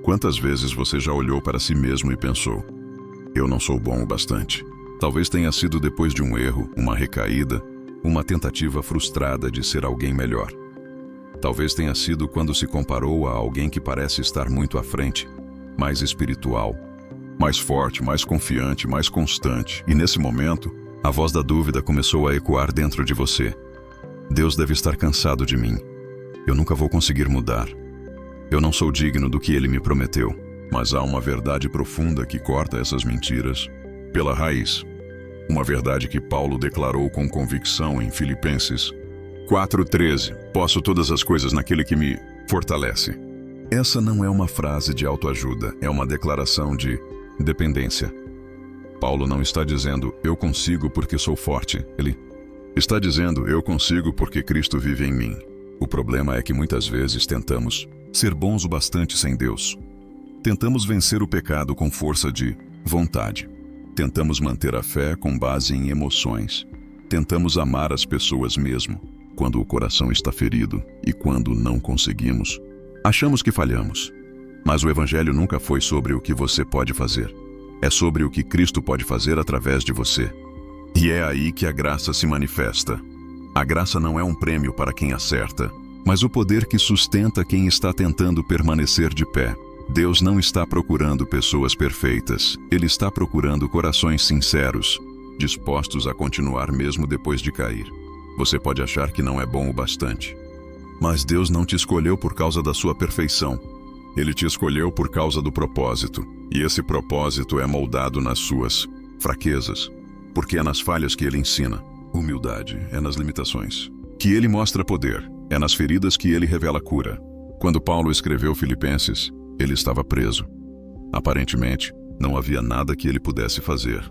Quantas vezes você já olhou para si mesmo e pensou: eu não sou bom o bastante? Talvez tenha sido depois de um erro, uma recaída, uma tentativa frustrada de ser alguém melhor. Talvez tenha sido quando se comparou a alguém que parece estar muito à frente, mais espiritual, mais forte, mais confiante, mais constante. E nesse momento, a voz da dúvida começou a ecoar dentro de você. Deus deve estar cansado de mim. Eu nunca vou conseguir mudar. Eu não sou digno do que Ele me prometeu. Mas há uma verdade profunda que corta essas mentiras pela raiz. Uma verdade que Paulo declarou com convicção em Filipenses 4:13. Posso todas as coisas naquele que me fortalece. Essa não é uma frase de autoajuda, é uma declaração de dependência. Paulo não está dizendo, eu consigo porque sou forte. Ele está dizendo, eu consigo porque Cristo vive em mim. O problema é que muitas vezes tentamos ser bons o bastante sem Deus. Tentamos vencer o pecado com força de vontade. Tentamos manter a fé com base em emoções. Tentamos amar as pessoas mesmo, quando o coração está ferido e quando não conseguimos. Achamos que falhamos. Mas o Evangelho nunca foi sobre o que você pode fazer. É sobre o que Cristo pode fazer através de você. E é aí que a graça se manifesta. A graça não é um prêmio para quem acerta, mas o poder que sustenta quem está tentando permanecer de pé. Deus não está procurando pessoas perfeitas. Ele está procurando corações sinceros, dispostos a continuar mesmo depois de cair. Você pode achar que não é bom o bastante, mas Deus não te escolheu por causa da sua perfeição. Ele te escolheu por causa do propósito, e esse propósito é moldado nas suas fraquezas, porque é nas falhas que Ele ensina. Humildade é nas limitações que Ele mostra poder, é nas feridas que Ele revela cura. Quando Paulo escreveu Filipenses, ele estava preso. Aparentemente, não havia nada que ele pudesse fazer,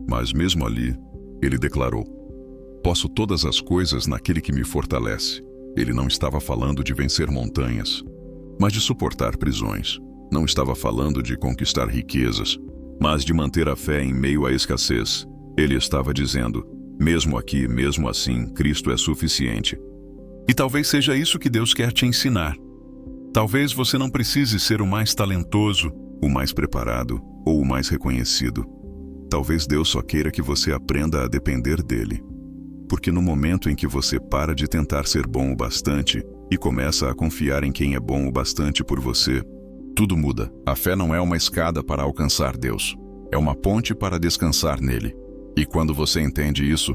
mas mesmo ali, ele declarou: posso todas as coisas naquele que me fortalece. Ele não estava falando de vencer montanhas, mas de suportar prisões. Não estava falando de conquistar riquezas, mas de manter a fé em meio à escassez. Ele estava dizendo, mesmo aqui, mesmo assim, Cristo é suficiente. E talvez seja isso que Deus quer te ensinar. Talvez você não precise ser o mais talentoso, o mais preparado ou o mais reconhecido. Talvez Deus só queira que você aprenda a depender dele. Porque no momento em que você para de tentar ser bom o bastante e começa a confiar em quem é bom o bastante por você, tudo muda. A fé não é uma escada para alcançar Deus. É uma ponte para descansar nele. E quando você entende isso,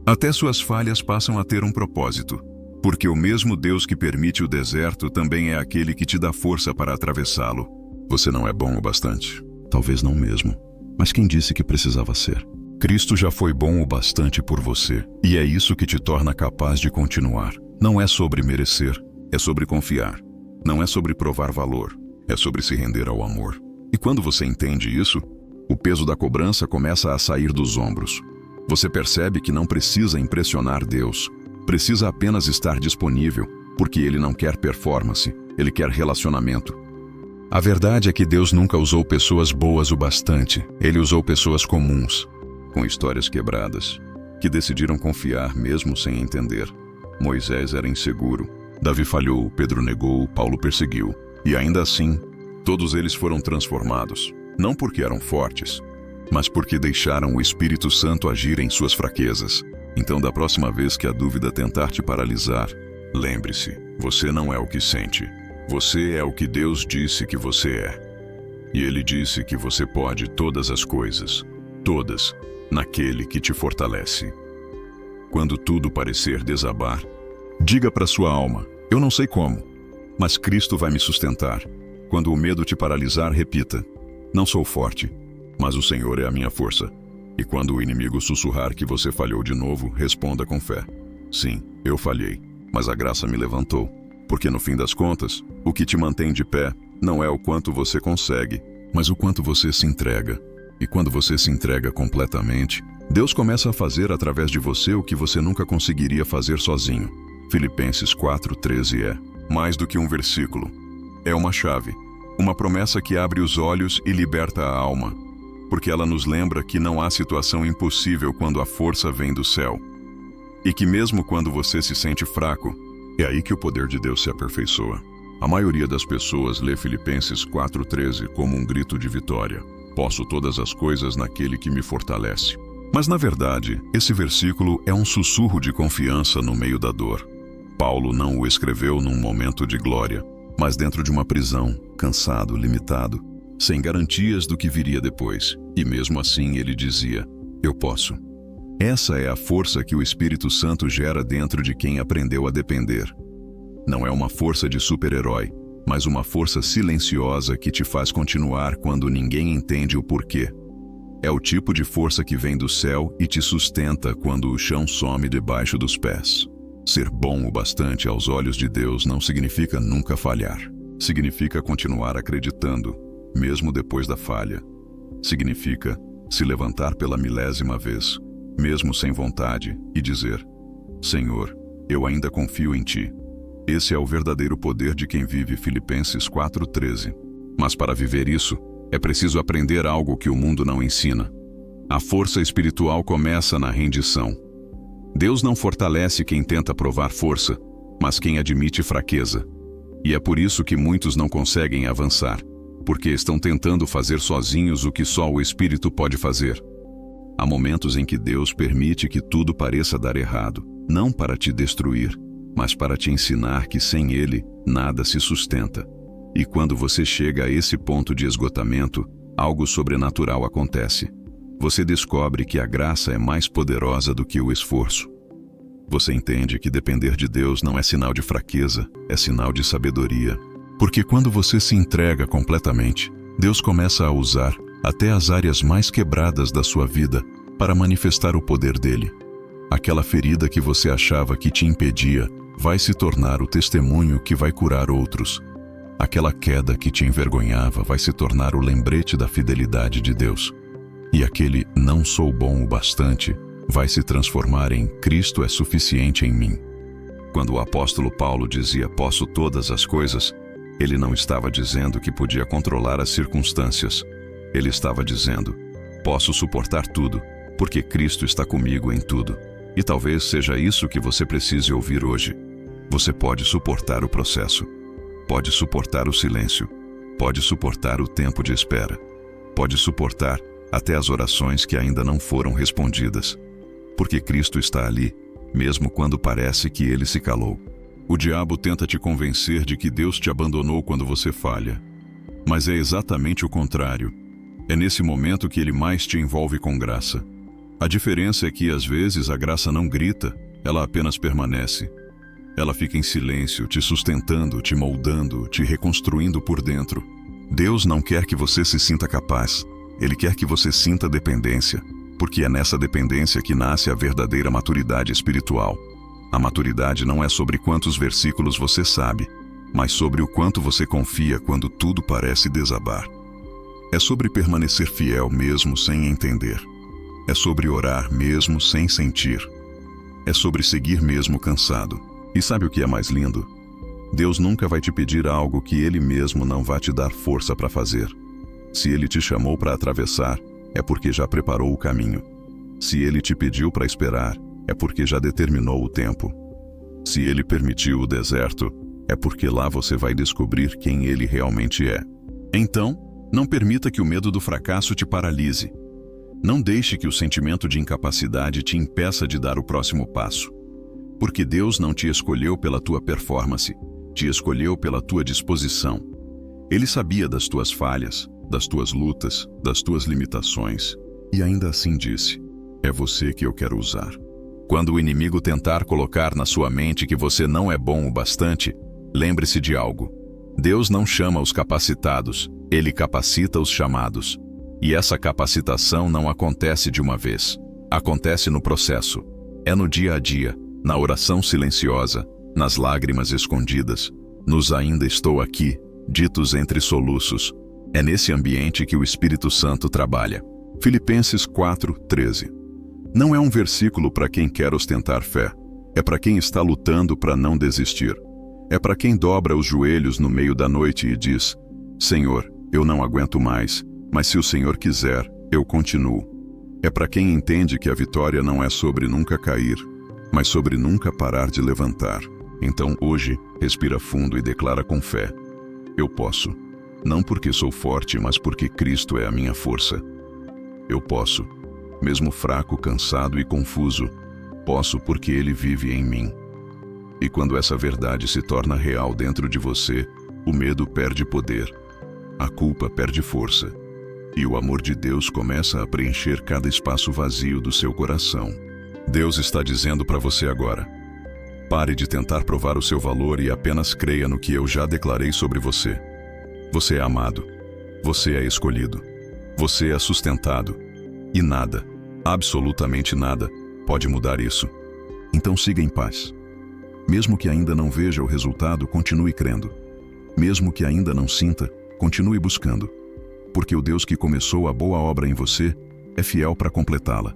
até suas falhas passam a ter um propósito. Porque o mesmo Deus que permite o deserto também é aquele que te dá força para atravessá-lo. Você não é bom o bastante. Talvez não mesmo. Mas quem disse que precisava ser? Cristo já foi bom o bastante por você. E é isso que te torna capaz de continuar. Não é sobre merecer, é sobre confiar. Não é sobre provar valor, é sobre se render ao amor. E quando você entende isso, o peso da cobrança começa a sair dos ombros. Você percebe que não precisa impressionar Deus. Precisa apenas estar disponível, porque Ele não quer performance, Ele quer relacionamento. A verdade é que Deus nunca usou pessoas boas o bastante. Ele usou pessoas comuns, com histórias quebradas, que decidiram confiar mesmo sem entender. Moisés era inseguro, Davi falhou, Pedro negou, Paulo perseguiu. E ainda assim, todos eles foram transformados, não porque eram fortes, mas porque deixaram o Espírito Santo agir em suas fraquezas. Então, da próxima vez que a dúvida tentar te paralisar, lembre-se, você não é o que sente. Você é o que Deus disse que você é. E Ele disse que você pode todas as coisas, todas, naquele que te fortalece. Quando tudo parecer desabar, diga para sua alma, eu não sei como, mas Cristo vai me sustentar. Quando o medo te paralisar, repita, não sou forte, mas o Senhor é a minha força. E quando o inimigo sussurrar que você falhou de novo, responda com fé. Sim, eu falhei, mas a graça me levantou. Porque no fim das contas, o que te mantém de pé não é o quanto você consegue, mas o quanto você se entrega. E quando você se entrega completamente, Deus começa a fazer através de você o que você nunca conseguiria fazer sozinho. Filipenses 4:13 é mais do que um versículo. É uma chave, uma promessa que abre os olhos e liberta a alma. Porque ela nos lembra que não há situação impossível quando a força vem do céu. E que mesmo quando você se sente fraco, é aí que o poder de Deus se aperfeiçoa. A maioria das pessoas lê Filipenses 4:13 como um grito de vitória. Posso todas as coisas naquele que me fortalece. Mas, na verdade, esse versículo é um sussurro de confiança no meio da dor. Paulo não o escreveu num momento de glória, mas dentro de uma prisão, cansado, limitado, sem garantias do que viria depois. E mesmo assim ele dizia: eu posso. Essa é a força que o Espírito Santo gera dentro de quem aprendeu a depender. Não é uma força de super-herói, mas uma força silenciosa que te faz continuar quando ninguém entende o porquê. É o tipo de força que vem do céu e te sustenta quando o chão some debaixo dos pés. Ser bom o bastante aos olhos de Deus não significa nunca falhar. Significa continuar acreditando, mesmo depois da falha. Significa se levantar pela milésima vez, mesmo sem vontade, e dizer: Senhor, eu ainda confio em Ti. Esse é o verdadeiro poder de quem vive Filipenses 4:13. Mas para viver isso, é preciso aprender algo que o mundo não ensina. A força espiritual começa na rendição. Deus não fortalece quem tenta provar força, mas quem admite fraqueza. E é por isso que muitos não conseguem avançar, porque estão tentando fazer sozinhos o que só o Espírito pode fazer. Há momentos em que Deus permite que tudo pareça dar errado, não para te destruir, mas para te ensinar que sem Ele, nada se sustenta. E quando você chega a esse ponto de esgotamento, algo sobrenatural acontece. Você descobre que a graça é mais poderosa do que o esforço. Você entende que depender de Deus não é sinal de fraqueza, é sinal de sabedoria. Porque quando você se entrega completamente, Deus começa a usar até as áreas mais quebradas da sua vida para manifestar o poder dele. Aquela ferida que você achava que te impedia vai se tornar o testemunho que vai curar outros. Aquela queda que te envergonhava vai se tornar o lembrete da fidelidade de Deus. E aquele não sou bom o bastante vai se transformar em Cristo é suficiente em mim. Quando o apóstolo Paulo dizia posso todas as coisas, ele não estava dizendo que podia controlar as circunstâncias. Ele estava dizendo: posso suportar tudo, porque Cristo está comigo em tudo. E talvez seja isso que você precise ouvir hoje. Você pode suportar o processo. Pode suportar o silêncio. Pode suportar o tempo de espera. Pode suportar até as orações que ainda não foram respondidas. Porque Cristo está ali, mesmo quando parece que Ele se calou. O diabo tenta te convencer de que Deus te abandonou quando você falha. Mas é exatamente o contrário. É nesse momento que Ele mais te envolve com graça. A diferença é que, às vezes, a graça não grita, ela apenas permanece. Ela fica em silêncio, te sustentando, te moldando, te reconstruindo por dentro. Deus não quer que você se sinta capaz. Ele quer que você sinta dependência, porque é nessa dependência que nasce a verdadeira maturidade espiritual. A maturidade não é sobre quantos versículos você sabe, mas sobre o quanto você confia quando tudo parece desabar. É sobre permanecer fiel mesmo sem entender. É sobre orar mesmo sem sentir. É sobre seguir mesmo cansado. E sabe o que é mais lindo? Deus nunca vai te pedir algo que Ele mesmo não vai te dar força para fazer. Se Ele te chamou para atravessar, é porque já preparou o caminho. Se Ele te pediu para esperar, é porque já determinou o tempo. Se Ele permitiu o deserto, é porque lá você vai descobrir quem Ele realmente é. Então, não permita que o medo do fracasso te paralise. Não deixe que o sentimento de incapacidade te impeça de dar o próximo passo. Porque Deus não te escolheu pela tua performance, te escolheu pela tua disposição. Ele sabia das tuas falhas, das tuas lutas, das tuas limitações, e ainda assim disse: é você que eu quero usar. Quando o inimigo tentar colocar na sua mente que você não é bom o bastante, lembre-se de algo. Deus não chama os capacitados, Ele capacita os chamados. E essa capacitação não acontece de uma vez. Acontece no processo. É no dia a dia, na oração silenciosa, nas lágrimas escondidas, nos ainda estou aqui, ditos entre soluços. É nesse ambiente que o Espírito Santo trabalha. Filipenses 4:13. Não é um versículo para quem quer ostentar fé. É para quem está lutando para não desistir. É para quem dobra os joelhos no meio da noite e diz: Senhor, eu não aguento mais, mas se o Senhor quiser, eu continuo. É para quem entende que a vitória não é sobre nunca cair, mas sobre nunca parar de levantar. Então hoje, respira fundo e declara com fé: eu posso. Não porque sou forte, mas porque Cristo é a minha força. Eu posso. Mesmo fraco, cansado e confuso, posso porque Ele vive em mim. E quando essa verdade se torna real dentro de você, o medo perde poder, a culpa perde força, e o amor de Deus começa a preencher cada espaço vazio do seu coração. Deus está dizendo para você agora: pare de tentar provar o seu valor e apenas creia no que eu já declarei sobre você. Você é amado. Você é escolhido. Você é sustentado. E nada, absolutamente nada, pode mudar isso. Então siga em paz. Mesmo que ainda não veja o resultado, continue crendo. Mesmo que ainda não sinta, continue buscando. Porque o Deus que começou a boa obra em você é fiel para completá-la.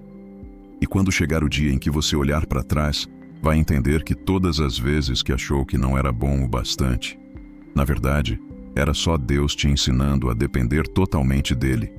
E quando chegar o dia em que você olhar para trás, vai entender que todas as vezes que achou que não era bom o bastante, na verdade, era só Deus te ensinando a depender totalmente dele.